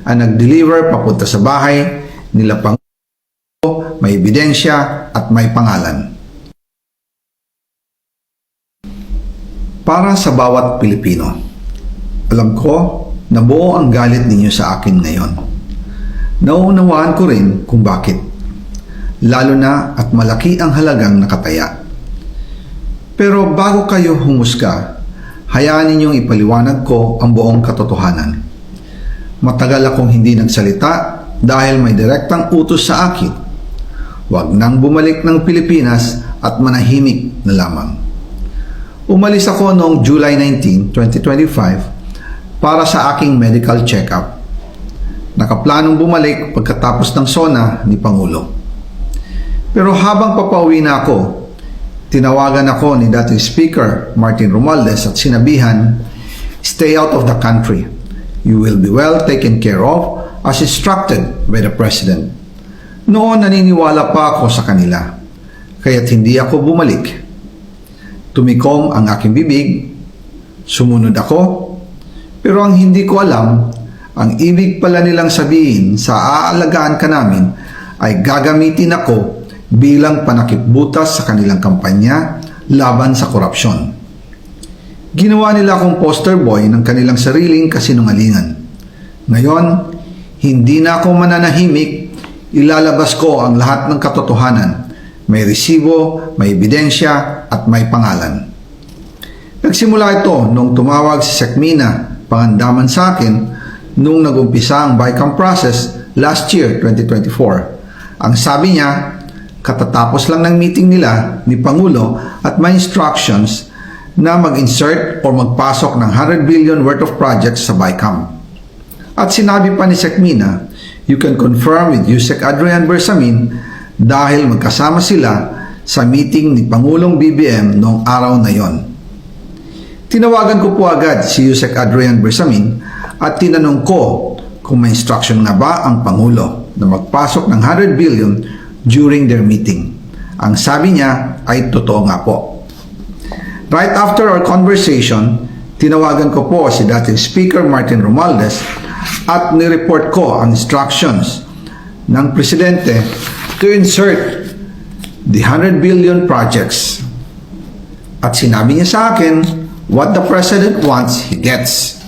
ang nag-deliver papunta sa bahay nila Pangulo, may ebidensya at may pangalan. Para sa bawat Pilipino, alam ko na buo ang galit ninyo sa akin ngayon. Nauunawaan ko rin kung bakit, lalo na at malaki ang halagang nakataya. Pero bago kayo humusga, hayaan ninyong ipaliwanag ko ang buong katotohanan. Matagal akong hindi nagsalita dahil may direktang utos sa akin. Huwag nang bumalik ng Pilipinas at manahimik na lamang. Umalis ako noong July 19, 2025 para sa aking medical check-up. Nakaplanong bumalik pagkatapos ng SONA ni Pangulo. Pero habang papauwi na ako, tinawagan ako ni dating Speaker Martin Romualdez at sinabihan, "Stay out of the country. You will be well taken care of as instructed by the President." Noon naniniwala pa ako sa kanila, kaya't hindi ako bumalik. Tumikom ang aking bibig, sumunod ako, pero ang hindi ko alam, ang ibig pala nilang sabihin sa aalagaan ka namin ay gagamitin ako bilang panakipbutas sa kanilang kampanya laban sa korupsyon. Ginawa nila akong poster boy ng kanilang sariling kasinungalingan. Ngayon, hindi na ako mananahimik, ilalabas ko ang lahat ng katotohanan. May resibo, may ebidensya, at may pangalan. Nagsimula ito nung tumawag si Sekmina Pangandaman sa akin nung nag-umpisa ang BICAM process last year, 2024. Ang sabi niya, katatapos lang ng meeting nila ni Pangulo at may instructions na mag-insert o magpasok ng 100 billion worth of projects sa BICAM. At sinabi pa ni Sekmina, "You can confirm with Yusek Adrian Bersamin dahil magkasama sila sa meeting ni Pangulong BBM noong araw na yon." Tinawagan ko po agad si Yusek Adrian Bersamin at tinanong ko kung may instruction nga ba ang Pangulo na magpasok ng 100 billion during their meeting. Ang sabi niya ay totoo nga po. Right after our conversation, tinawagan ko po si dating Speaker Martin Romualdez at nireport ko ang instructions ng Presidente to insert the 100 billion projects. At sinabi niya sa akin, what the President wants, he gets.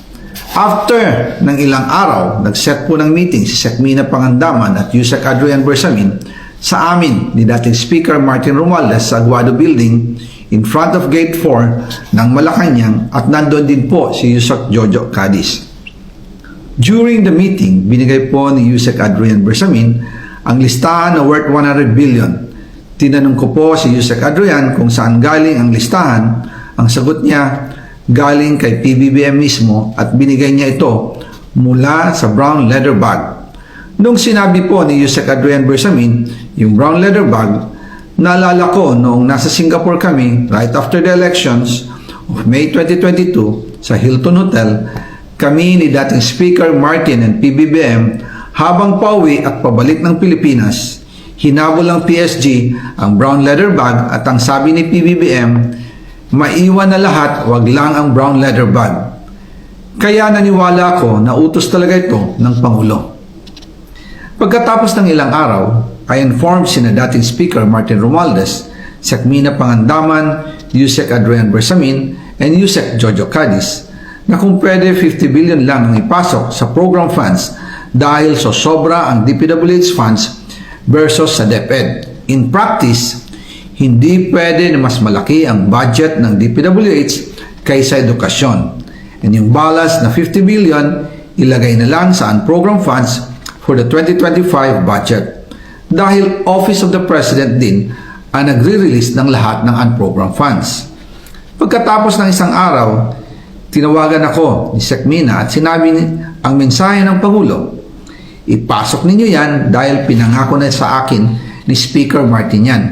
After ng ilang araw, nag-set po ng meeting si Sekmina Pangandaman at Yusek Adrian Bersamin sa amin ni dating Speaker Martin Romualdez sa Aguado Building in front of Gate 4 ng Malacanang at nandoon din po si Yusek Jojo Cadiz. During the meeting, binigay po ni Yusek Adrian Bersamin ang listahan na worth 100 billion. Tinanong ko po si Yusek Adrian kung saan galing ang listahan. Ang sagot niya, galing kay PBBM mismo at binigay niya ito mula sa brown leather bag. Nung sinabi po ni Yusek Adrian Bersamin yung brown leather bag, naalala ko noong nasa Singapore kami right after the elections of May 2022 sa Hilton Hotel, kami ni dating Speaker Martin and PBBM habang pauwi at pabalik ng Pilipinas, hinabol ng PSG ang brown leather bag at ang sabi ni PBBM, maiwan na lahat, wag lang ang brown leather bag. Kaya naniwala ako na utos talaga ito ng Pangulo. Pagkatapos ng ilang araw, I informed sina dating Speaker Martin Romualdez, Sekmina Pangandaman, Yusek Adrian Bersamin, and Yusek Jojo Cadiz na kung pwede 50 billion lang ang ipasok sa program funds dahil so sobra ang DPWH funds versus sa DepEd. In practice, hindi pwede na mas malaki ang budget ng DPWH kaysa edukasyon. And yung balance na 50 billion, ilagay na lang sa unprogram funds for the 2025 budget. Dahil Office of the President din ang nagre-release ng lahat ng unprogram funds. Pagkatapos ng isang araw, tinawagan ako ni Sekmina at sinabi ang mensahe ng Pangulo. Ipasok ninyo yan dahil pinangako na sa akin ni Speaker Martin yan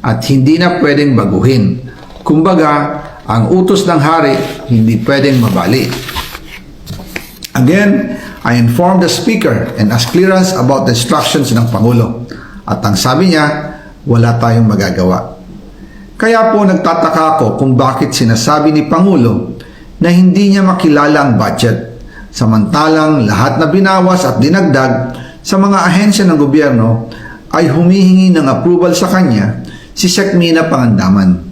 at hindi na pwedeng baguhin. Kumbaga, ang utos ng hari hindi pwedeng mabali. Again, I informed the Speaker and asked clearance about the instructions ng Pangulo. At ang sabi niya, wala tayong magagawa. Kaya po nagtataka ako kung bakit sinasabi ni Pangulo na hindi niya makilala ang budget, Samantalang lahat na binawas at dinagdag sa mga ahensya ng gobyerno ay humihingi ng approval sa kanya si Sekmina Pangandaman.